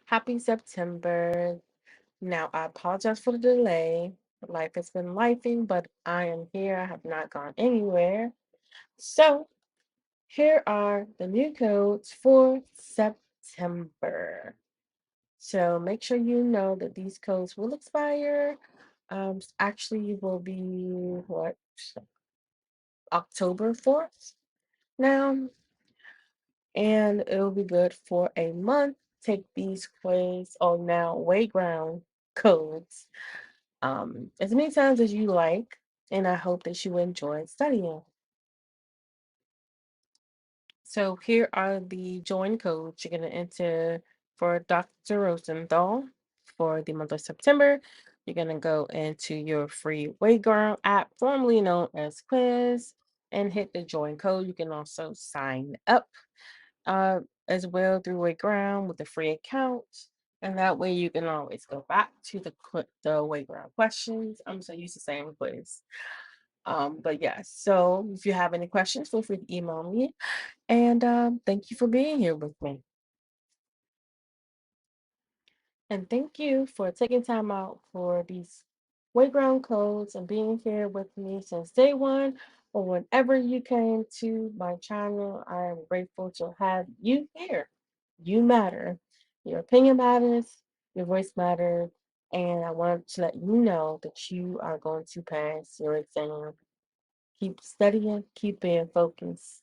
Happy September. Now, I apologize for the delay. Life has been lifing, but I am here. I have not gone anywhere. So, here are the new codes for September. So, make sure you know that these codes will expire. Actually, will be what? October 4th now, and it'll be good for a month. Take these quiz on now Wayground codes as many times as you like, and I hope that you enjoy studying. So here are the join codes you're going to enter for Dr. Rosenthal for the month of September. You're going to go into your free Wayground app, formerly known as Quiz, and hit the join code. You can also sign up uh, as well through Wayground with a free account. And that way you can always go back to the Wayground questions. I'm so used to saying quiz. But yes, so if you have any questions, feel free to email me. And thank you for being here with me. And thank you for taking time out for these Wayground codes and being here with me since day one or whenever you came to my channel. I am grateful to have you here. You matter. Your opinion matters, your voice matters, and I want to let you know that you are going to pass your exam. Keep studying, keep being focused.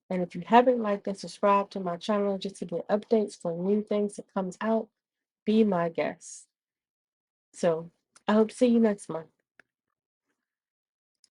And if you haven't liked and subscribed to my channel just to get updates for new things that comes out, be my guest. So I hope to see you next month.